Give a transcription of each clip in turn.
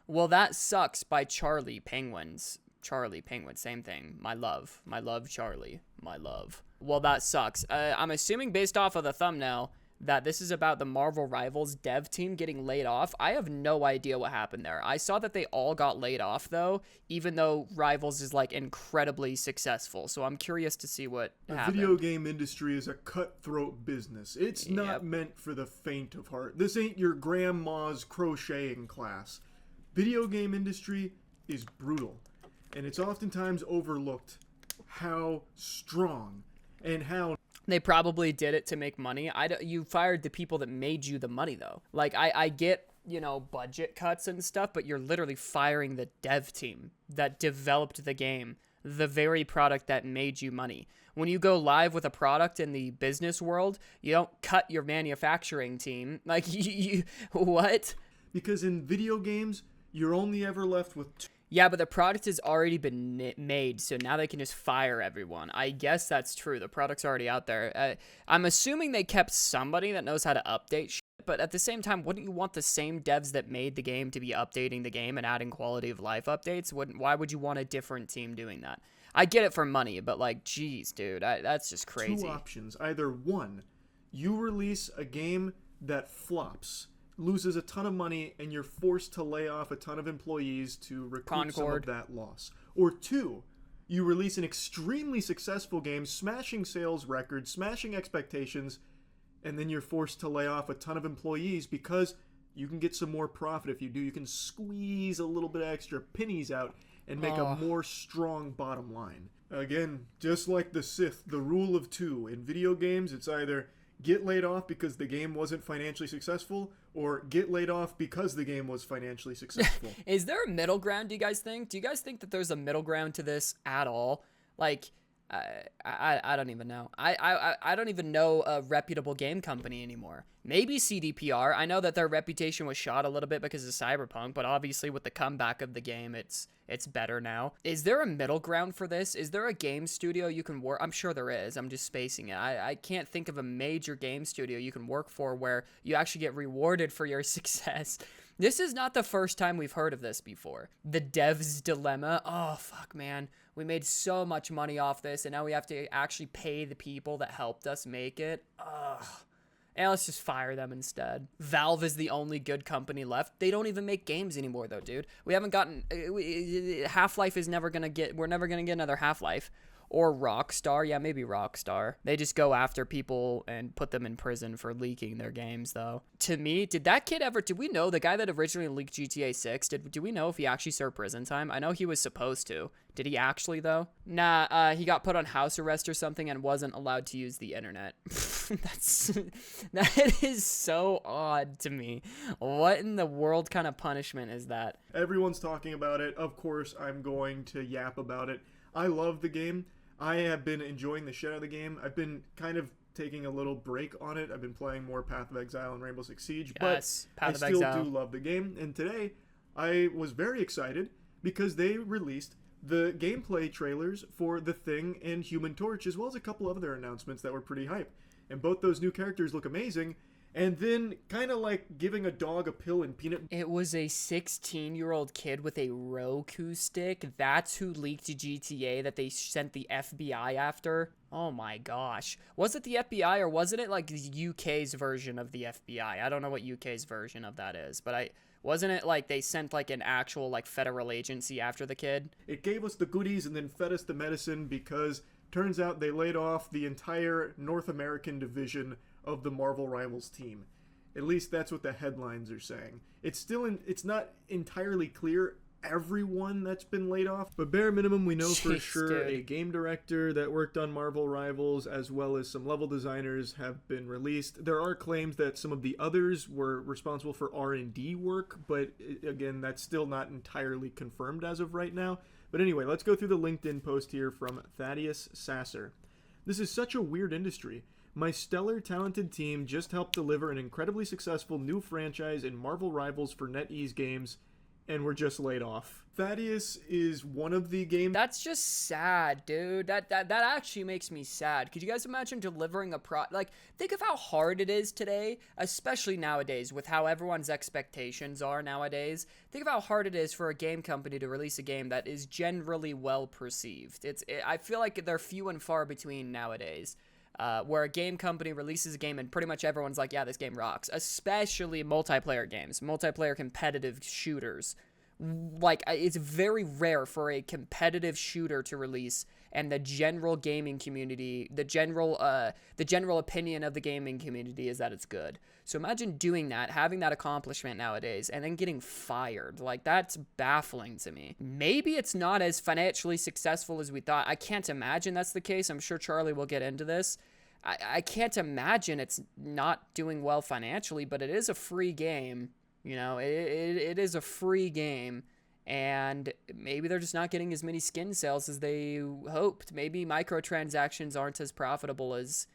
Well, That Sucks by Charlie Penguins. Charlie Penguin, same thing. My love. My love, Charlie. My love. Well, That Sucks. I'm assuming based off of the thumbnail that this is about the Marvel Rivals dev team getting laid off. I have no idea what happened there. I saw that they all got laid off, though, even though Rivals is, like, incredibly successful. So I'm curious to see what happened. The video game industry is a cutthroat business. It's not meant for the faint of heart. This ain't your grandma's crocheting class. Video game industry is brutal, and it's oftentimes overlooked how strong and how they probably did it to make money. You fired the people that made you the money, though. Like, I get, budget cuts and stuff, but you're literally firing the dev team that developed the game, the very product that made you money. When you go live with a product in the business world, you don't cut your manufacturing team. Like, what? Because in video games, you're only ever left with Yeah, but the product has already been made, so now they can just fire everyone. I guess that's true. The product's already out there. I'm assuming they kept somebody that knows how to update shit, but at the same time, wouldn't you want the same devs that made the game to be updating the game and adding quality of life updates? Why would you want a different team doing that? I get it for money, but, like, geez, dude, that's just crazy. Two options. Either one, you release a game that flops, loses a ton of money, and you're forced to lay off a ton of employees to recoup some of that loss. Or two, you release an extremely successful game, smashing sales records, smashing expectations, and then you're forced to lay off a ton of employees because you can get some more profit if you do. You can squeeze a little bit of extra pennies out and make a more strong bottom line. Again, just like the Sith, the rule of two. In video games, it's either get laid off because the game wasn't financially successful, or get laid off because the game was financially successful. Is there a middle ground, do you guys think? Do you guys think that there's a middle ground to this at all? Like, I don't even know. I don't even know a reputable game company anymore. Maybe CDPR. I know that their reputation was shot a little bit because of Cyberpunk, but obviously with the comeback of the game, it's better now. Is there a middle ground for this? Is there a game studio you can work? I'm sure there is. I'm just spacing it. I can't think of a major game studio you can work for where you actually get rewarded for your success. This is not the first time we've heard of this before. The dev's dilemma. Oh, fuck, man. We made so much money off this, and now we have to actually pay the people that helped us make it. Ugh. And let's just fire them instead. Valve is the only good company left. They don't even make games anymore, though, dude. We haven't gotten... Half-Life is never going to get... We're never going to get another Half-Life. Or Rockstar. Yeah, maybe Rockstar. They just go after people and put them in prison for leaking their games, though. To me, did that kid ever... Did we know the guy that originally leaked GTA 6? Do we know if he actually served prison time? I know he was supposed to. Did he actually, though? Nah, he got put on house arrest or something and wasn't allowed to use the internet. That is so odd to me. What in the world kind of punishment is that? Everyone's talking about it. Of course, I'm going to yap about it. I love the game. I have been enjoying the shit out of the game. I've been kind of taking a little break on it. I've been playing more Path of Exile and Rainbow Six Siege, yes, but I still do love the game. And today, I was very excited because they released the gameplay trailers for The Thing and Human Torch, as well as a couple of other announcements that were pretty hype. And both those new characters look amazing. And then, kind of like giving a dog a pill and peanut... It was a 16-year-old kid with a Roku stick. That's who leaked GTA that they sent the FBI after. Oh my gosh. Was it the FBI or wasn't it like the UK's version of the FBI? I don't know what UK's version of that is, but wasn't it like they sent like an actual like federal agency after the kid? It gave us the goodies and then fed us the medicine because turns out they laid off the entire North American division of the Marvel Rivals team. At least that's what the headlines are saying. It's not entirely clear everyone that's been laid off, but bare minimum we know for sure a game director that worked on Marvel Rivals as well as some level designers have been released. There are claims that some of the others were responsible for R&D work, but again, that's still not entirely confirmed as of right now. But anyway, let's go through the LinkedIn post here from Thaddeus Sasser. This is such a weird industry. My stellar, talented team just helped deliver an incredibly successful new franchise in Marvel Rivals for NetEase Games, and were just laid off. Thaddeus is one of the game. That's just sad, dude. That actually makes me sad. Could you guys imagine delivering a like, think of how hard it is today, especially nowadays with how everyone's expectations are nowadays. Think of how hard it is for a game company to release a game that is generally well perceived. I feel like they're few and far between nowadays. Where a game company releases a game and pretty much everyone's like, yeah, this game rocks. Especially multiplayer games, multiplayer competitive shooters. Like, it's very rare for a competitive shooter to release, and the general gaming community, the general opinion of the gaming community is that it's good. So imagine doing that, having that accomplishment nowadays, and then getting fired. Like, that's baffling to me. Maybe it's not as financially successful as we thought. I can't imagine that's the case. I'm sure Charlie will get into this. I can't imagine it's not doing well financially, but it is a free game. You know, it is a free game, and maybe they're just not getting as many skin sales as they hoped. Maybe microtransactions aren't as profitable as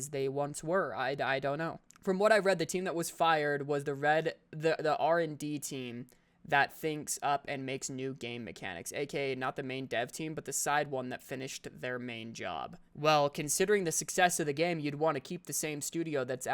they once were. I don't know. From what I read, the team that was fired was the R&D team that thinks up and makes new game mechanics, aka not the main dev team, but the side one that finished their main job. Well, considering the success of the game, you'd want to keep the same studio that's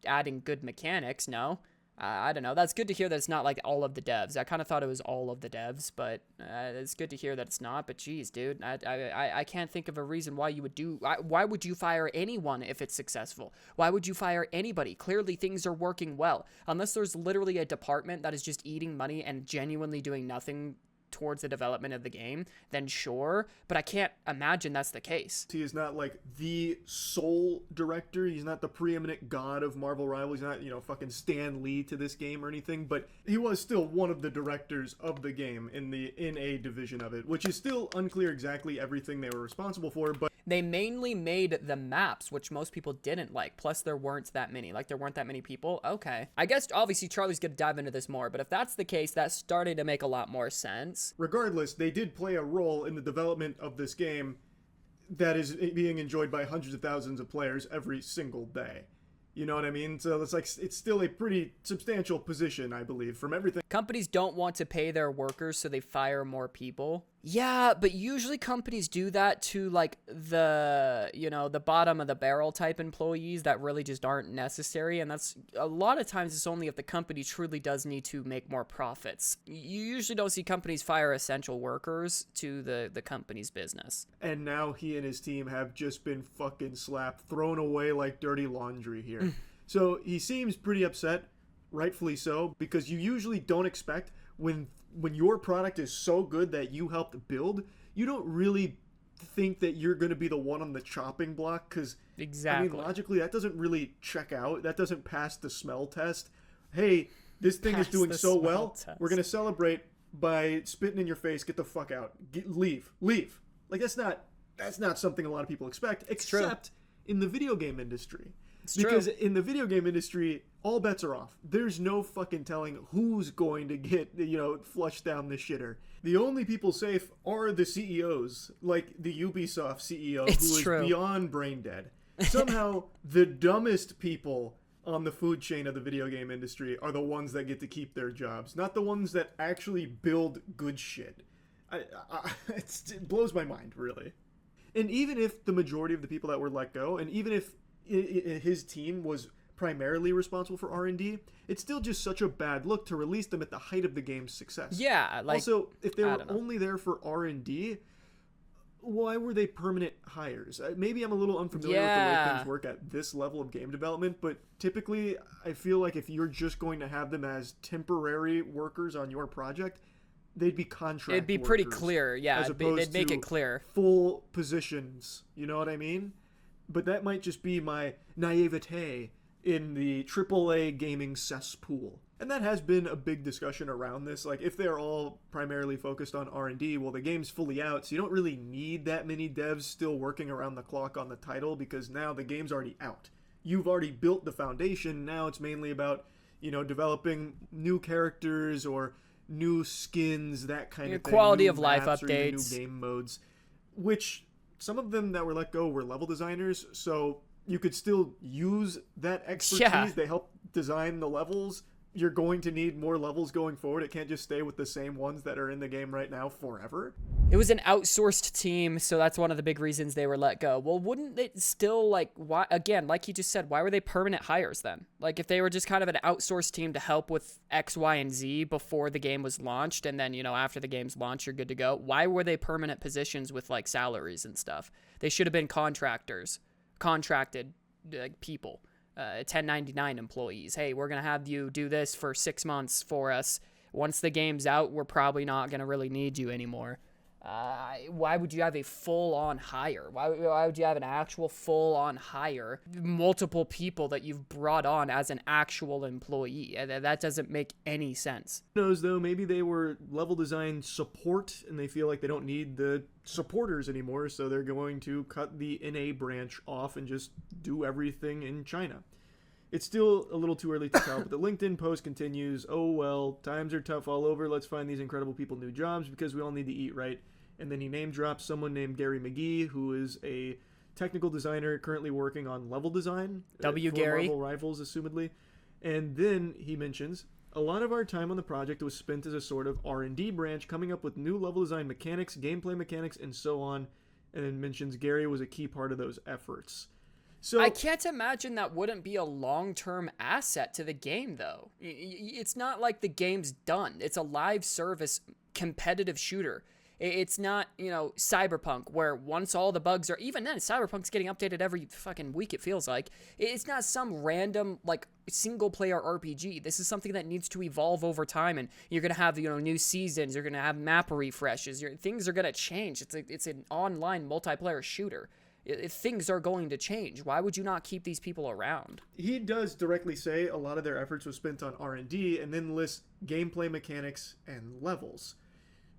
adding good mechanics, no? I don't know. That's good to hear that it's not like all of the devs. I kind of thought it was all of the devs, but it's good to hear that it's not. But geez, dude, I can't think of a reason why you would why would you fire anyone if it's successful? Why would you fire anybody? Clearly things are working well. Unless there's literally a department that is just eating money and genuinely doing nothing towards the development of the game, then sure, but I can't imagine that's the case. He is not like the sole director. He's not the preeminent god of Marvel Rivals. He's not, fucking Stan Lee to this game or anything, but he was still one of the directors of the game in a division of it, which is still unclear exactly everything they were responsible for, but they mainly made the maps, which most people didn't like. Plus, there weren't that many. Like, there weren't that many people. Okay. I guess, obviously, Charlie's going to dive into this more, but if that's the case, that's starting to make a lot more sense. Regardless, they did play a role in the development of this game that is being enjoyed by hundreds of thousands of players every single day. You know what I mean? So it's still a pretty substantial position, I believe, from everything. Companies don't want to pay their workers, so they fire more people. Yeah, but usually companies do that to, like, the bottom of the barrel type employees that really just aren't necessary. And that's a lot of times it's only if the company truly does need to make more profits. You usually don't see companies fire essential workers to the company's business. And now he and his team have just been fucking slapped, thrown away like dirty laundry here. So he seems pretty upset, rightfully so, because you usually don't expect when your product is so good that you helped build, you don't really think that you're going to be the one on the chopping block, because exactly. I mean, logically, that doesn't really check out. That doesn't pass the smell test. Hey, this thing is doing so well, we're going to celebrate by spitting in your face. Get the fuck out. Leave. Like, that's not something a lot of people expect, except in the video game industry. Because in the video game industry, all bets are off. There's no fucking telling who's going to get, flushed down the shitter. The only people safe are the CEOs, like the Ubisoft CEO, who is beyond brain dead. Somehow, the dumbest people on the food chain of the video game industry are the ones that get to keep their jobs, not the ones that actually build good shit. It blows my mind, really. And even if the majority of the people that were let go, and even if his team was primarily responsible for R&D, it's still just such a bad look to release them at the height of the game's success. Yeah, like, also, if they were only there for R&D, why were they permanent hires? Maybe I'm a little unfamiliar with the way things work at this level of game development, but typically I feel like if you're just going to have them as temporary workers on your project, they'd be contract It'd be pretty clear, yeah. They'd make it clear. Full positions, you know what I mean? But that might just be my naivete in the AAA gaming cesspool. And that has been a big discussion around this. Like, if they're all primarily focused on R&D, well, the game's fully out, so you don't really need that many devs still working around the clock on the title, because now the game's already out. You've already built the foundation. Now it's mainly about, developing new characters or new skins, that kind of thing. Quality of life updates. New game modes, which some of them that were let go were level designers, so you could still use that expertise. Yeah. They helped design the levels, you're going to need more levels going forward. It can't just stay with the same ones that are in the game right now forever. It was an outsourced team, so that's one of the big reasons they were let go. Well, wouldn't it still, like, why, again, like you just said, why were they permanent hires then? Like, if they were just kind of an outsourced team to help with X, Y, and Z before the game was launched, and then, you know, after the game's launch, you're good to go, why were they permanent positions with, like, salaries and stuff? They should have been contracted, like, people. 1099 employees. Hey, we're going to have you do this for 6 months for us. Once the game's out, we're probably not going to really need you anymore. Why would you have a full-on hire? Why would you have an actual full-on hire? Multiple people that you've brought on as an actual employee. That doesn't make any sense. Who knows, though, maybe they were level design support and they feel like they don't need the supporters anymore, so they're going to cut the NA branch off and just do everything in China. It's still a little too early to tell, but the LinkedIn post continues, oh well, times are tough all over, let's find these incredible people new jobs because we all need to eat, right? And then he name drops someone named Gary McGee, who is a technical designer currently working on level design. W. For Gary. Marvel Rivals, assumedly. And then he mentions, a lot of our time on the project was spent as a sort of R&D branch, coming up with new level design mechanics, gameplay mechanics, and so on. And then mentions Gary was a key part of those efforts. So I can't imagine that wouldn't be a long-term asset to the game, though. It's not like the game's done. It's a live service competitive shooter. It's not, you know, Cyberpunk, where once all the bugs are, even then, Cyberpunk's getting updated every fucking week, it feels like. It's not some random, like, single-player RPG. This is something that needs to evolve over time, and you're going to have, you know, new seasons, you're going to have map refreshes, things are going to change. It's an online multiplayer shooter. If things are going to change, why would you not keep these people around? He does directly say a lot of their efforts was spent on R&D and then lists gameplay mechanics and levels.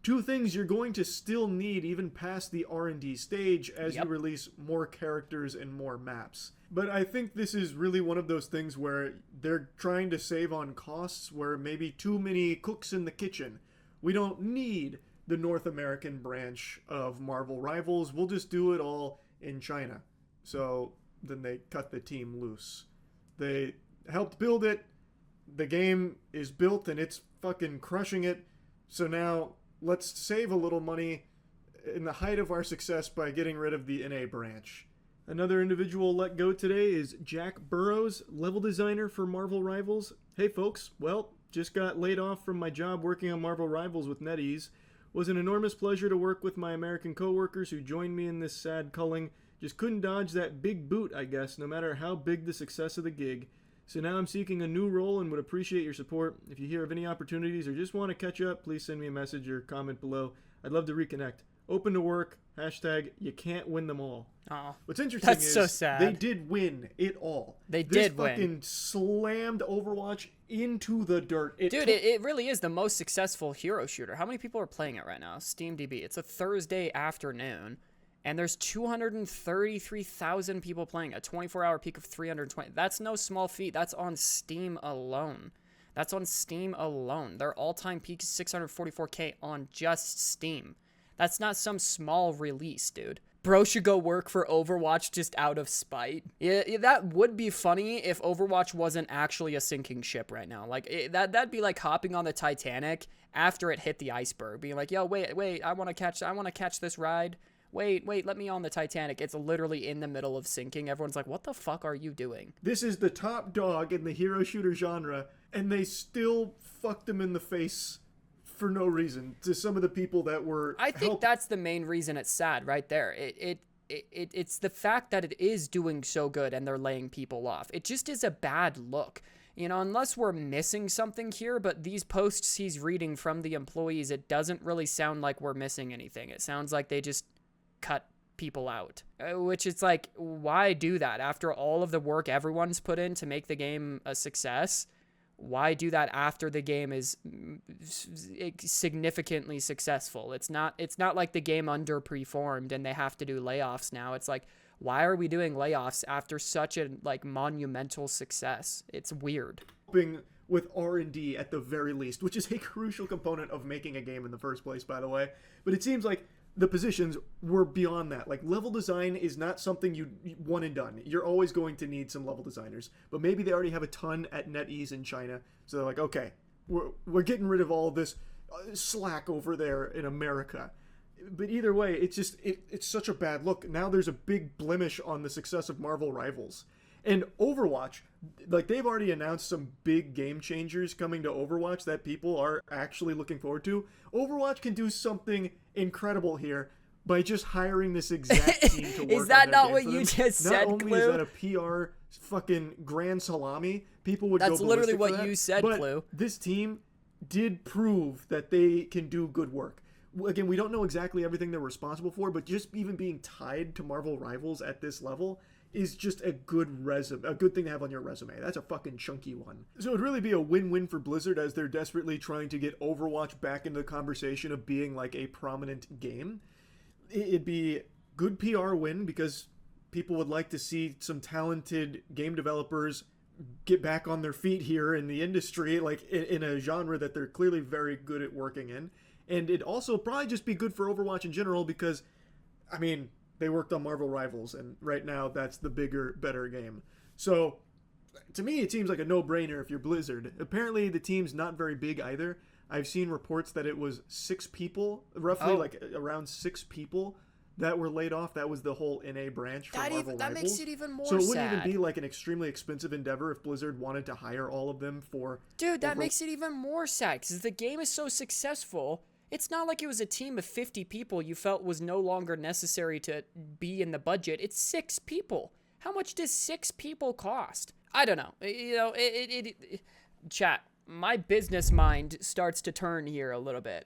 Two things you're going to still need even past the R&D stage as you release more characters and more maps. But I think this is really one of those things where they're trying to save on costs, where maybe too many cooks in the kitchen. We don't need the North American branch of Marvel Rivals. We'll just do it all in China. So then they cut the team loose. They helped build it. The game is built and it's fucking crushing it. So now let's save a little money in the height of our success by getting rid of the NA branch. Another individual let go today is Jack Burrows, level designer for Marvel Rivals. Hey folks, well, just got laid off from my job working on Marvel Rivals with NetEase. Was an enormous pleasure to work with my American coworkers who joined me in this sad culling. Just couldn't dodge that big boot, I guess, no matter how big the success of the gig. So now I'm seeking a new role and would appreciate your support. If you hear of any opportunities or just want to catch up, please send me a message or comment below. I'd love to reconnect. Open to work. Hashtag you can't win them all. Oh, what's interesting that's is so sad. They did win it all. They did win. This fucking win. slammed Overwatch into the dirt. It really is the most successful hero shooter. How many people are playing it right now? SteamDB. It's a Thursday afternoon, and there's 233,000 people playing. A 24-hour peak of 320. That's no small feat. That's on Steam alone. Their all-time peak is 644K on just Steam. That's not some small release, dude. Bro should go work for Overwatch just out of spite. Yeah, that would be funny if Overwatch wasn't actually a sinking ship right now. Like, that'd be like hopping on the Titanic after it hit the iceberg, being like, yo, wait, I want to catch this ride. Wait, let me on the Titanic. It's literally in the middle of sinking. Everyone's like, what the fuck are you doing? This is the top dog in the hero shooter genre, and they still fucked them in the face for no reason to some of the people that were I think that's the main reason it's sad right there. It's the fact that it is doing so good and they're laying people off. It just is a bad look. You know, unless we're missing something here, but these posts he's reading from the employees, it doesn't really sound like we're missing anything. It sounds like they just cut people out, which it's like, why do that after all of the work everyone's put in to make the game a success? Why do that after the game is significantly successful? It's not like the game underperformed and they have to do layoffs now. It's like, why are we doing layoffs after such a like monumental success? It's weird. With R&D at the very least, which is a crucial component of making a game in the first place, by the way. But it seems like the positions were beyond that. Like, level design is not something you one and done. You're always going to need some level designers. But maybe they already have a ton at NetEase in China. So they're like, okay, we're getting rid of all this slack over there in America. But either way, it's just, it's such a bad look. Now there's a big blemish on the success of Marvel Rivals. And Overwatch, like, they've already announced some big game changers coming to Overwatch that people are actually looking forward to. Overwatch can do something incredible here by just hiring this exact team to work Is that on their not game what for you them. just said, Not only Clue? is that a PR fucking grand salami, people would That's go literally ballistic for what that, you said, but Clue. this team did prove that they can do good work. Again, we don't know exactly everything they're responsible for, but just even being tied to Marvel Rivals at this level is just a good thing to have on your resume. That's a fucking chunky one. So it'd really be a win-win for Blizzard as they're desperately trying to get Overwatch back into the conversation of being like a prominent game. It'd be good PR win because people would like to see some talented game developers get back on their feet here in the industry, like in a genre that they're clearly very good at working in. And it'd also probably just be good for Overwatch in general because, I mean, they worked on Marvel Rivals, and right now that's the bigger, better game. So, to me, it seems like a no-brainer if you're Blizzard. Apparently, the team's not very big either. I've seen reports that it was 6 people, roughly like around 6 people that were laid off. That was the whole NA branch for Marvel Rivals. That makes it even more sad. So it wouldn't sad. even be like an extremely expensive endeavor if Blizzard wanted to hire all of them for... Dude, that makes it even more sad because the game is so successful. It's not like it was a team of 50 people you felt was no longer necessary to be in the budget. It's 6 people. How much does 6 people cost? I don't know. You know, chat, my business mind starts to turn here a little bit.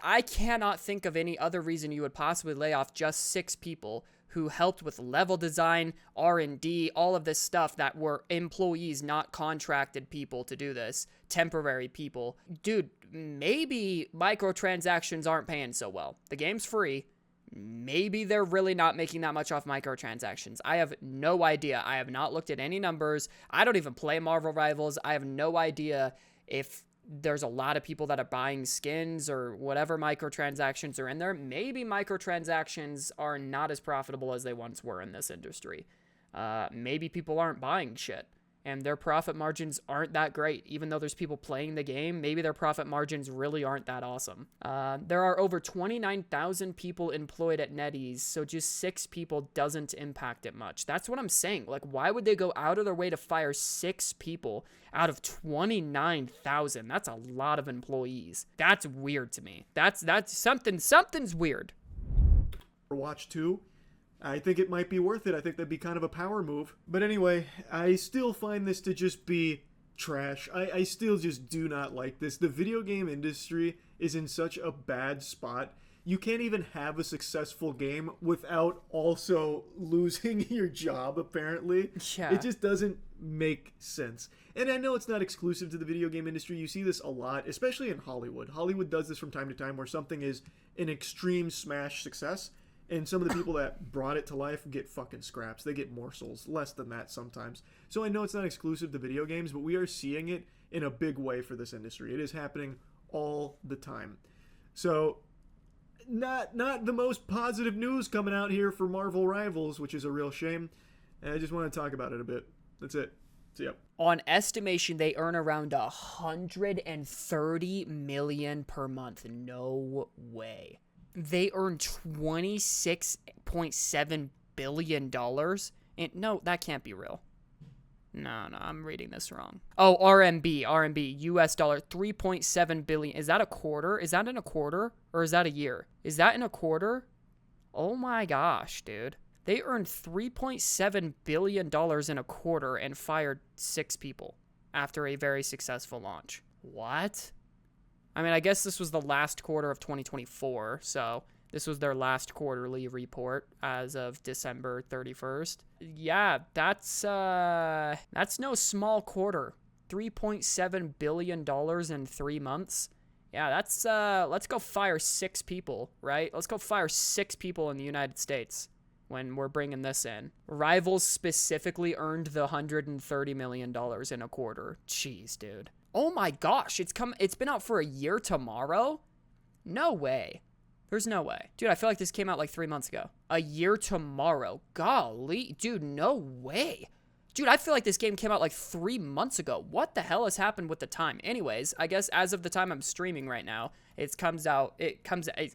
I cannot think of any other reason you would possibly lay off just 6 people who helped with level design, R&D, all of this stuff that were employees, not contracted people to do this, temporary people. Dude, maybe microtransactions aren't paying so well. The game's free. Maybe they're really not making that much off microtransactions. I have no idea. I have not looked at any numbers. I don't even play Marvel Rivals. I have no idea if there's a lot of people that are buying skins or whatever microtransactions are in there. Maybe microtransactions are not as profitable as they once were in this industry. Maybe people aren't buying shit and their profit margins aren't that great. Even though there's people playing the game, maybe their profit margins really aren't that awesome. There are over 29,000 people employed at NetEase, so just 6 people doesn't impact it much. That's what I'm saying. Like, why would they go out of their way to fire 6 people out of 29,000? That's a lot of employees. That's weird to me. That's something's weird. Overwatch 2, I think it might be worth it. I think that'd be kind of a power move. But anyway, I still find this to just be trash. I still just do not like this. The video game industry is in such a bad spot. You can't even have a successful game without also losing your job, apparently. Yeah. It just doesn't make sense. And I know it's not exclusive to the video game industry. You see this a lot, especially in Hollywood. Hollywood does this from time to time where something is an extreme smash success, and some of the people that brought it to life get fucking scraps. They get morsels, less than that sometimes. So I know it's not exclusive to video games, but we are seeing it in a big way for this industry. It is happening all the time. So not the most positive news coming out here for Marvel Rivals, which is a real shame. And I just want to talk about it a bit. That's it. So, yep. On estimation, they earn around $130 million per month. No way. They earn $26.7 billion. And no, that can't be real. No, I'm reading this wrong. Oh, RMB, US dollar, 3.7 billion. Is that a quarter? Is that in a quarter? Or is that a year? Is that in a quarter? Oh my gosh, dude. They earned $3.7 billion in a quarter and fired 6 people after a very successful launch. What? I mean, I guess this was the last quarter of 2024, so this was their last quarterly report as of December 31st. Yeah, that's no small quarter. $3.7 billion in 3 months. Yeah, that's, let's go fire 6 people, right? Let's go fire 6 people in the United States when we're bringing this in. Rivals specifically earned the $130 million in a quarter. Jeez, dude. Oh my gosh, it's been out for a year tomorrow? No way. There's no way. Dude, I feel like this came out like 3 months ago. A year tomorrow. Golly. Dude, no way. Dude, I feel like this game came out like 3 months ago. What the hell has happened with the time? Anyways, I guess as of the time I'm streaming right now, it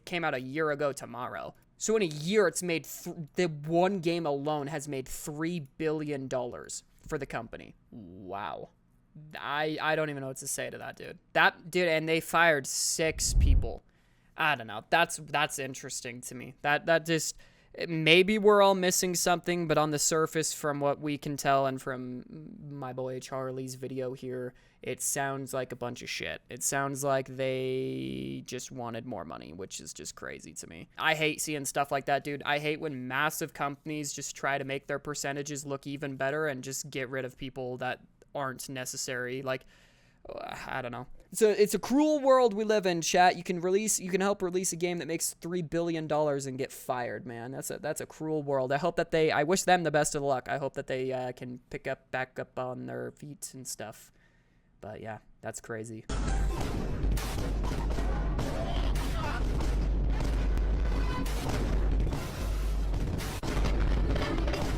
came out a year ago tomorrow. So in a year, it's made the one game alone has made $3 billion for the company. Wow. I don't even know what to say to that, dude. And they fired 6 people. I don't know. That's interesting to me. That just, maybe we're all missing something, but on the surface, from what we can tell and from my boy Charlie's video here, it sounds like a bunch of shit. It sounds like they just wanted more money, which is just crazy to me. I hate seeing stuff like that, dude. I hate when massive companies just try to make their percentages look even better and just get rid of people that aren't necessary. Like, I don't know. It's a cruel world we live in, chat. You can help release a game that makes $3 billion and get fired, man. That's a cruel world. I wish them the best of luck. I hope that they can back up on their feet and stuff. But yeah, that's crazy.